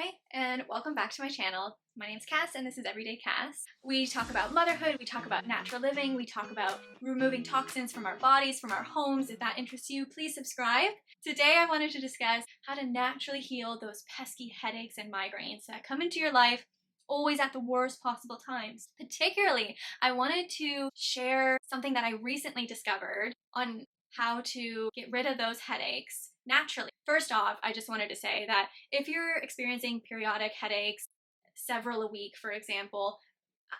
Hey, and welcome back to my channel. My name's Cass, and this is Everyday Cass. We talk about motherhood, we talk about natural living, we talk about removing toxins from our bodies, from our homes. If that interests you, please subscribe. Today I wanted to discuss how to naturally heal those pesky headaches and migraines that come into your life always at the worst possible times. Particularly, I wanted to share something that I recently discovered on how to get rid of those headaches naturally. First off, I just wanted to say that if you're experiencing periodic headaches, several a week, for example,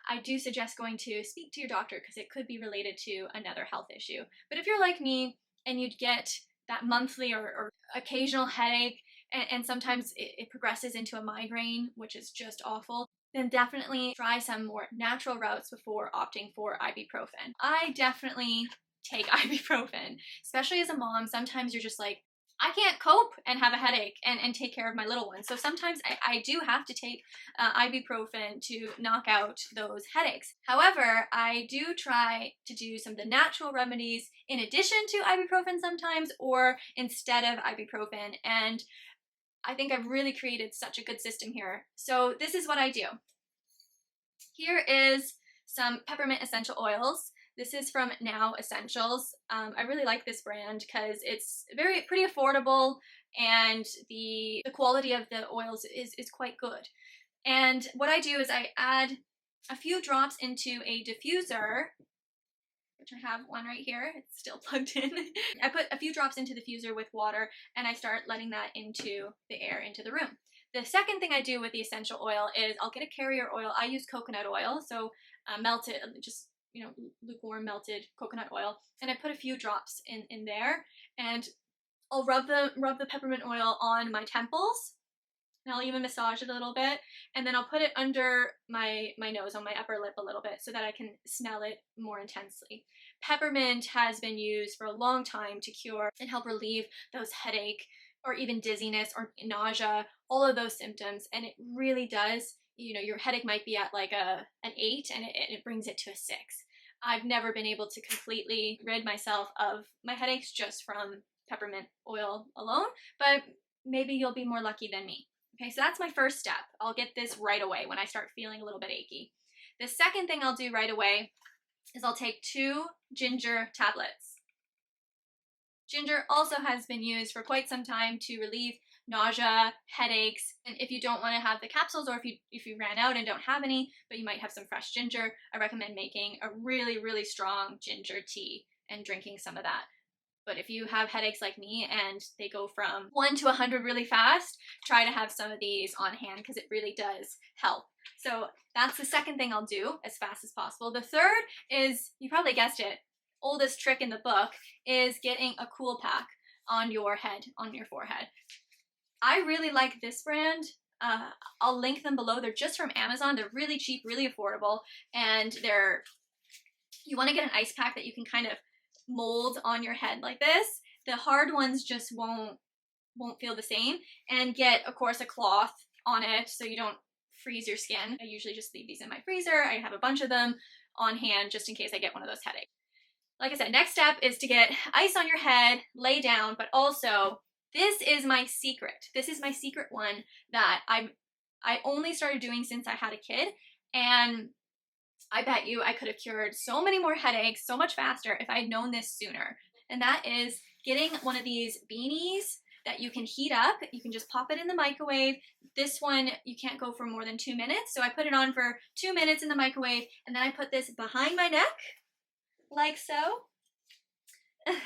I do suggest going to speak to your doctor because it could be related to another health issue. But if you're like me and you'd get that monthly or occasional headache, and sometimes it progresses into a migraine, which is just awful, then definitely try some more natural routes before opting for ibuprofen. I definitely take ibuprofen, especially as a mom. Sometimes you're just like, I can't cope and have a headache and take care of my little one. So sometimes I do have to take ibuprofen to knock out those headaches. However, I do try to do some of the natural remedies in addition to ibuprofen sometimes, or instead of ibuprofen. And I think I've really created such a good system here. So this is what I do. Here is some peppermint essential oils. This is from Now Essentials. I really like this brand because it's pretty affordable, and the quality of the oils is quite good. And what I do is I add a few drops into a diffuser, which I have one right here. It's still plugged in. I put a few drops into the diffuser with water, and I start letting that into the air, into the room. The second thing I do with the essential oil is I'll get a carrier oil. I use coconut oil, so melted, just lukewarm melted coconut oil, and I put a few drops in there, and I'll rub the peppermint oil on my temples, and I'll even massage it a little bit, and then I'll put it under my nose, on my upper lip a little bit, so that I can smell it more intensely. Peppermint has been used for a long time to cure and help relieve those headache or even dizziness or nausea, all of those symptoms, and it really does. Your headache might be at like an 8, and it brings it to a 6. I've never been able to completely rid myself of my headaches just from peppermint oil alone, but maybe you'll be more lucky than me. Okay, so that's my first step. I'll get this right away when I start feeling a little bit achy. The second thing I'll do right away is I'll take 2 ginger tablets. Ginger also has been used for quite some time to relieve nausea, headaches, and if you don't want to have the capsules, or if you ran out and don't have any, but you might have some fresh ginger, I recommend making a really, really strong ginger tea and drinking some of that. But if you have headaches like me and they go from 1 to 100 really fast, try to have some of these on hand because it really does help. So that's the second thing I'll do as fast as possible. The third is, you probably guessed it, oldest trick in the book, is getting a cool pack on your head, on your forehead. I really like this brand. I'll link them below. They're just from Amazon. They're really cheap, really affordable, and you want to get an ice pack that you can kind of mold on your head like this. The hard ones just won't feel the same. And get, of course, a cloth on it so you don't freeze your skin. I usually just leave these in my freezer. I have a bunch of them on hand just in case I get one of those headaches. Like I said, next step is to get ice on your head, lay down, but also this is my secret. This is my secret one that I only started doing since I had a kid, and I bet you I could have cured so many more headaches so much faster if I had known this sooner. And that is getting one of these beanies that you can heat up. You can just pop it in the microwave. This one, you can't go for more than 2 minutes. So I put it on for 2 minutes in the microwave, and then I put this behind my neck, like so.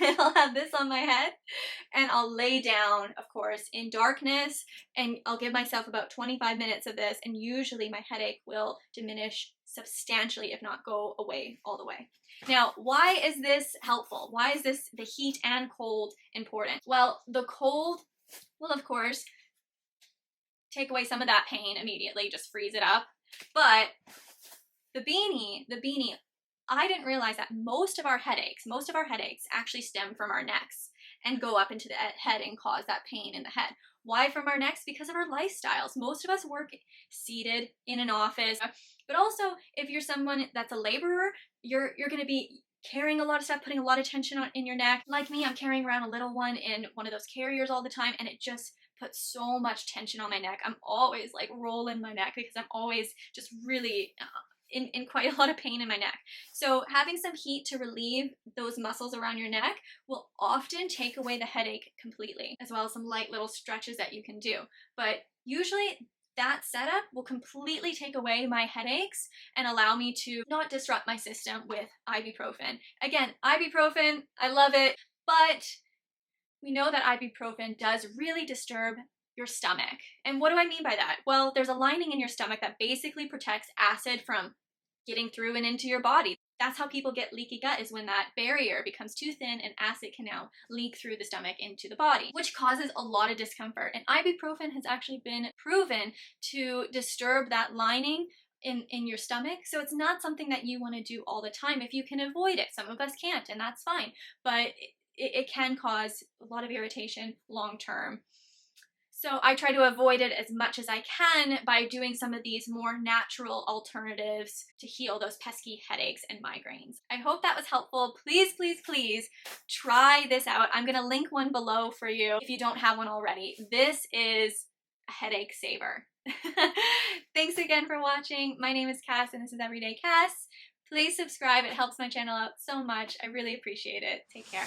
I'll have this on my head, and I'll lay down, of course, in darkness, and I'll give myself about 25 minutes of this, and usually my headache will diminish substantially, if not go away all the way. Now, why is this helpful? Why is this, the heat and cold, important? Well, the cold will, of course, take away some of that pain immediately, just freeze it up, but the beanie, I didn't realize that most of our headaches actually stem from our necks and go up into the head and cause that pain in the head. Why from our necks? Because of our lifestyles. Most of us work seated in an office, but also if you're someone that's a laborer, you're going to be carrying a lot of stuff, putting a lot of tension in your neck. Like me, I'm carrying around a little one in one of those carriers all the time, and it just put so much tension on my neck. I'm always like rolling my neck because I'm always just really in quite a lot of pain in my neck. So having some heat to relieve those muscles around your neck will often take away the headache completely, as well as some light little stretches that you can do. But usually that setup will completely take away my headaches and allow me to not disrupt my system with ibuprofen. Again, ibuprofen, I love it, but we know that ibuprofen does really disturb your stomach. And what do I mean by that? Well, there's a lining in your stomach that basically protects acid from getting through and into your body. That's how people get leaky gut, is when that barrier becomes too thin and acid can now leak through the stomach into the body, which causes a lot of discomfort. And ibuprofen has actually been proven to disturb that lining in your stomach. So it's not something that you want to do all the time if you can avoid it. Some of us can't, and that's fine. But it can cause a lot of irritation long term. So I try to avoid it as much as I can by doing some of these more natural alternatives to heal those pesky headaches and migraines. I hope that was helpful. Please, please, please try this out. I'm going to link one below for you if you don't have one already. This is a headache saver. Thanks again for watching. My name is Cass and this is Everyday Cass. Please subscribe. It helps my channel out so much. I really appreciate it. Take care.